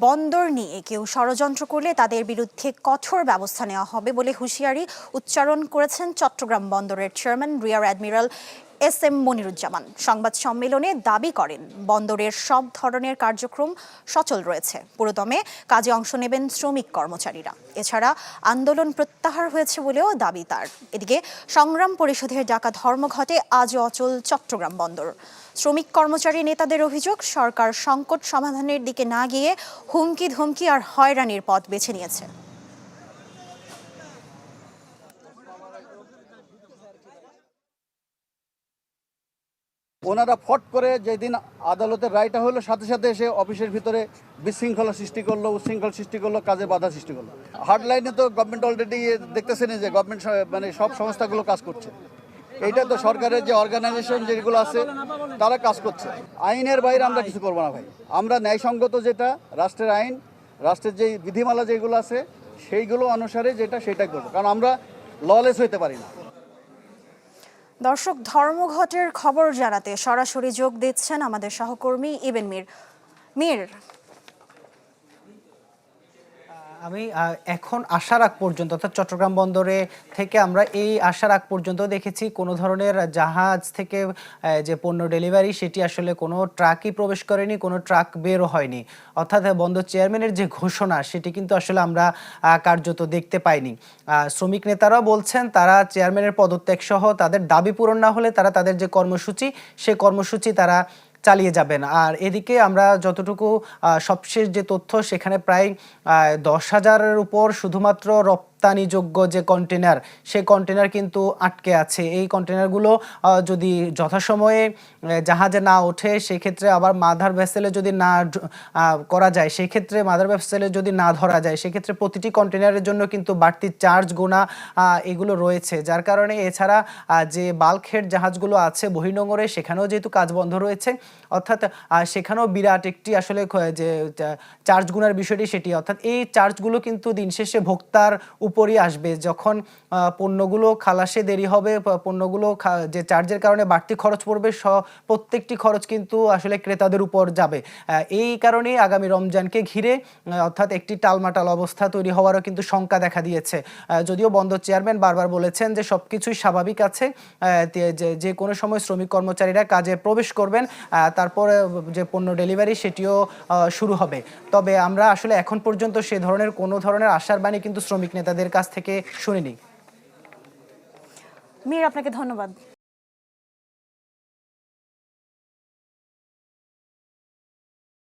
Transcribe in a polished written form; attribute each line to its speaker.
Speaker 1: বন্দর নিয়ে কেউ ষড়যন্ত্র করলে তাদের বিরুদ্ধে কঠোর ব্যবস্থা নেওয়া হবে বলে হুঁশিয়ারি উচ্চারণ করেছেন চট্টগ্রাম বন্দরের chairman rear admiral SM. Moniruzzaman. সংবাদ সম্মেলনে দাবি করেন বন্দরের সব ধরনের কার্যক্রম সচল রয়েছে, পুরোদমে কাজে অংশ নেবেন শ্রমিক কর্মচারীরা। এছাড়া আন্দোলন প্রত্যাহার হয়েছে বলেও দাবি তার। এদিকে সংগ্রাম পরিষদের ডাকা ধর্মঘটে আজও অচল চট্টগ্রাম বন্দর। শ্রমিক কর্মচারী নেতাদের অভিযোগ, সরকার সংকট সমাধানের দিকে না গিয়ে হুমকি ধমকি আর হয়রানির পথ বেছে নিয়েছে।
Speaker 2: ওনারা ফট করে যেদিন আদালতের রায়টা হলো সাথে সাথে এসে অফিসের ভিতরে বিশৃঙ্খলা সৃষ্টি করলো, উচ্ছৃঙ্খল সৃষ্টি করলো, কাজে বাধা সৃষ্টি করলো। হার্ডলাইনে তো গভর্নমেন্ট অলরেডি দেখতেছেন যে গভর্নমেন্ট মানে সব সংস্থাগুলো কাজ করছে। এইটা তো সরকারের যে অর্গানাইজেশন যেগুলো আছে তারা কাজ করছে। আইনের বাইরে আমরা কিছু করবো না ভাই। আমরা ন্যায়সঙ্গত যেটা রাষ্ট্রের আইন, রাষ্ট্রের যে বিধিমালা যেগুলো আছে সেইগুলো অনুসারে যেটা সেটাই করবো, কারণ আমরা ললেস হইতে পারি না।
Speaker 1: দর্শক, ধর্মঘটের খবর জানাতে সরাসরি যোগ দিচ্ছেন আমাদের সহকর্মী ইবেন মীর।
Speaker 3: আমি এখন আসার আগ পর্যন্ত অর্থাৎ চট্টগ্রাম বন্দরে থেকে আমরা এই আসার আগ পর্যন্ত দেখেছি কোনো ধরনের জাহাজ থেকে যে পণ্য ডেলিভারি সেটি আসলে কোনো ট্রাকই প্রবেশ করেনি, কোনো ট্রাক বেরও হয়নি। অর্থাৎ বন্দর চেয়ারম্যানের যে ঘোষণা সেটি কিন্তু আসলে আমরা কার্যত দেখতে পাইনি। শ্রমিক নেতারাও বলছেন তারা চেয়ারম্যানের পদত্যাগ সহ তাদের দাবি পূরণ না হলে তারা তাদের যে কর্মসূচি সে কর্মসূচি তারা চালিয়ে যাবেন। আর এদিকে আমরা যতটুকু সবশেষ যে তথ্য, সেখানে প্রায় 10,000-এর উপর শুধুমাত্র রপ্তানিযোগ্য যে কন্টেনার, সেই কন্টেনার কিন্তু আটকে আছে। এই কন্টেনারগুলো যদি যথাসময়ে জাহাজে না ওঠে সেক্ষেত্রে আবার মাদার ভেসেলে যদি না করা যায়, সেক্ষেত্রে মাদার ভেসেলে যদি না ধরা যায় সেক্ষেত্রে প্রতিটি কন্টেনারের জন্য কিন্তু বাড়তি চার্জ গোনা এগুলো রয়েছে। যার কারণে এছাড়া যে বাল্কহেড জাহাজগুলো আছে বহির্নোঙরে, সেখানেও যেহেতু কাজ বন্ধ রয়েছে, অর্থাৎ সেখানেও বিরাট একটি আসলে যে চার্জ গুনার বিষয়টি সেটি, অর্থাৎ এই চার্জগুলো কিন্তু দিন শেষে ভোক্তার উপরই আসবে। যখন পণ্যগুলো খালাসে দেরি হবে, পণ্যগুলো যে চার্জের কারণে বাড়তি খরচ পড়বে, প্রত্যেকটি খরচ কিন্তু আসলে ক্রেতাদের উপর যাবে। এই কারণেই আগামী রমজানকে ঘিরে অর্থাৎ একটি টালমাটাল অবস্থা তৈরি হওয়ারও কিন্তু শঙ্কা দেখা দিয়েছে। যদিও বন্দর চেয়ারম্যান বারবার বলেছেন যে সবকিছুই স্বাভাবিক আছে, যে কোনো সময় শ্রমিক কর্মচারীরা কাজে প্রবেশ করবেন, তারপরে যে পণ্য ডেলিভারি সেটিও শুরু হবে। তবে আমরা আসলে এখন পর্যন্ত সে ধরনের কোনো ধরনের আশার বাণী কিন্তু শ্রমিক নেতাদের কাছ থেকে শুনিনি।
Speaker 1: মীর, আপনাকে ধন্যবাদ।